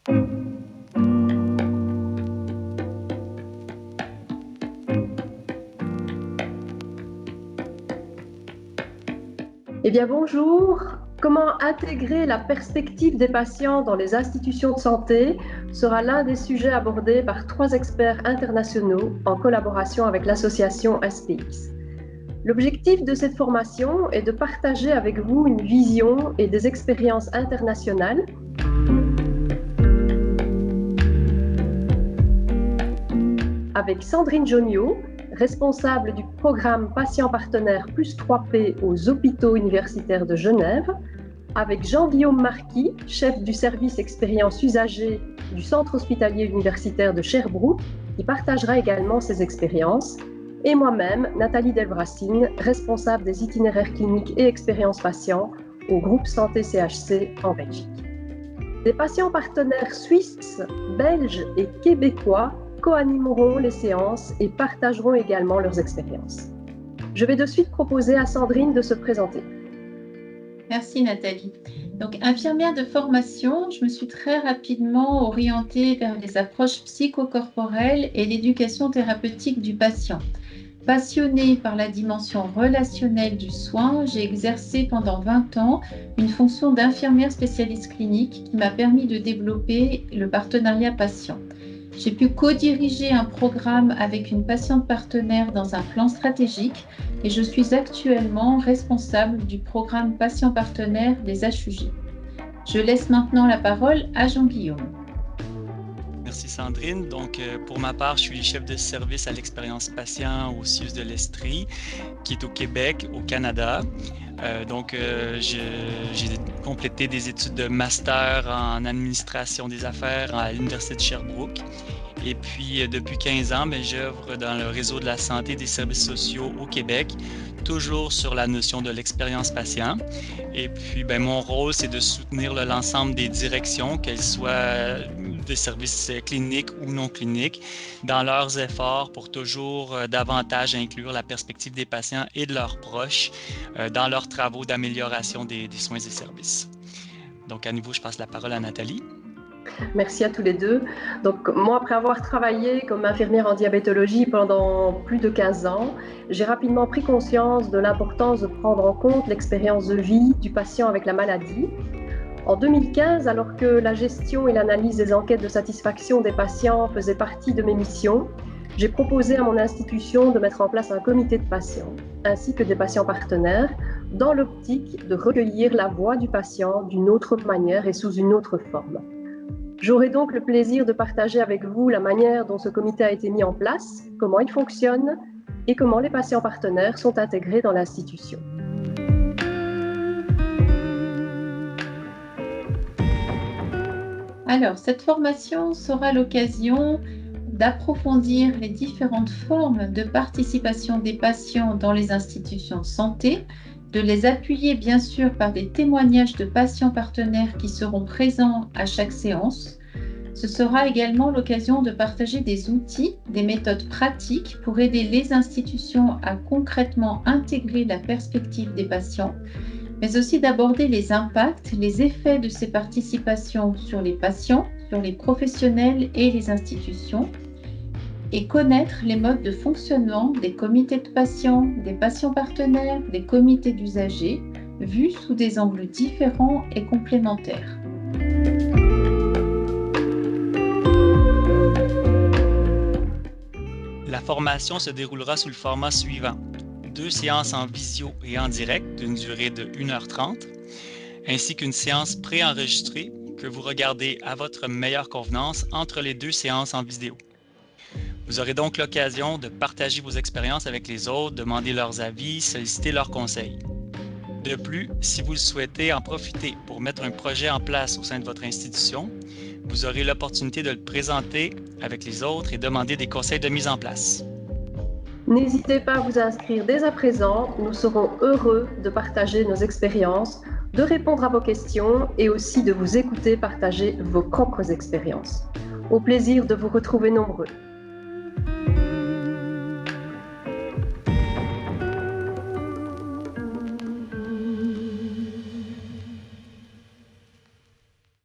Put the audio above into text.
Eh bien, bonjour. Comment intégrer la perspective des patients dans les institutions de santé sera l'un des sujets abordés par 3 experts internationaux en collaboration avec l'association SPX. L'objectif de cette formation est de partager avec vous une vision et des expériences internationales avec Sandrine Jonio, responsable du programme Patient Partenaire plus 3P aux hôpitaux universitaires de Genève, avec Jean-Guillaume Marquis, chef du service expérience usagée du Centre hospitalier universitaire de Sherbrooke, qui partagera également ses expériences, et moi-même, Nathalie Delbracine, responsable des itinéraires cliniques et expériences patients au groupe Santé CHC en Belgique. Des patients partenaires suisses, belges et québécois co-animeront les séances et partageront également leurs expériences. Je vais de suite proposer à Sandrine de se présenter. Merci Nathalie. Donc, infirmière de formation, je me suis très rapidement orientée vers les approches psychocorporelles et l'éducation thérapeutique du patient. Passionnée par la dimension relationnelle du soin, j'ai exercé pendant 20 ans une fonction d'infirmière spécialiste clinique qui m'a permis de développer le partenariat patient. J'ai pu co-diriger un programme avec une patiente partenaire dans un plan stratégique et je suis actuellement responsable du programme patient partenaire des HUG. Je laisse maintenant la parole à Jean-Guillaume. Merci Sandrine. Donc, pour ma part, je suis chef de service à l'expérience patient au CIUS de l'Estrie, qui est au Québec, au Canada. J'ai complété des études de master en administration des affaires à l'Université de Sherbrooke. Et puis, depuis 15 ans, j'œuvre dans le réseau de la santé et des services sociaux au Québec, toujours sur la notion de l'expérience patient. Et puis, mon rôle, c'est de soutenir l'ensemble des directions, qu'elles soient des services cliniques ou non cliniques, dans leurs efforts pour toujours davantage inclure la perspective des patients et de leurs proches dans leurs travaux d'amélioration des soins et services. Donc, à nouveau, je passe la parole à Nathalie. Merci à tous les deux. Donc, moi, après avoir travaillé comme infirmière en diabétologie pendant plus de 15 ans, j'ai rapidement pris conscience de l'importance de prendre en compte l'expérience de vie du patient avec la maladie. En 2015, alors que la gestion et l'analyse des enquêtes de satisfaction des patients faisaient partie de mes missions, j'ai proposé à mon institution de mettre en place un comité de patients, ainsi que des patients partenaires, dans l'optique de recueillir la voix du patient d'une autre manière et sous une autre forme. J'aurai donc le plaisir de partager avec vous la manière dont ce comité a été mis en place, comment il fonctionne et comment les patients partenaires sont intégrés dans l'institution. Alors, cette formation sera l'occasion d'approfondir les différentes formes de participation des patients dans les institutions de santé, de les appuyer bien sûr par des témoignages de patients partenaires qui seront présents à chaque séance. Ce sera également l'occasion de partager des outils, des méthodes pratiques pour aider les institutions à concrètement intégrer la perspective des patients, mais aussi d'aborder les impacts, les effets de ces participations sur les patients, sur les professionnels et les institutions, et connaître les modes de fonctionnement des comités de patients, des patients partenaires, des comités d'usagers, vus sous des angles différents et complémentaires. La formation se déroulera sous le format suivant. 2 séances en visio et en direct d'une durée de 1h30, ainsi qu'une séance préenregistrée que vous regardez à votre meilleure convenance entre les 2 séances en vidéo. Vous aurez donc l'occasion de partager vos expériences avec les autres, demander leurs avis, solliciter leurs conseils. De plus, si vous le souhaitez en profiter pour mettre un projet en place au sein de votre institution, vous aurez l'opportunité de le présenter avec les autres et demander des conseils de mise en place. N'hésitez pas à vous inscrire dès à présent, nous serons heureux de partager nos expériences, de répondre à vos questions et aussi de vous écouter partager vos propres expériences. Au plaisir de vous retrouver nombreux.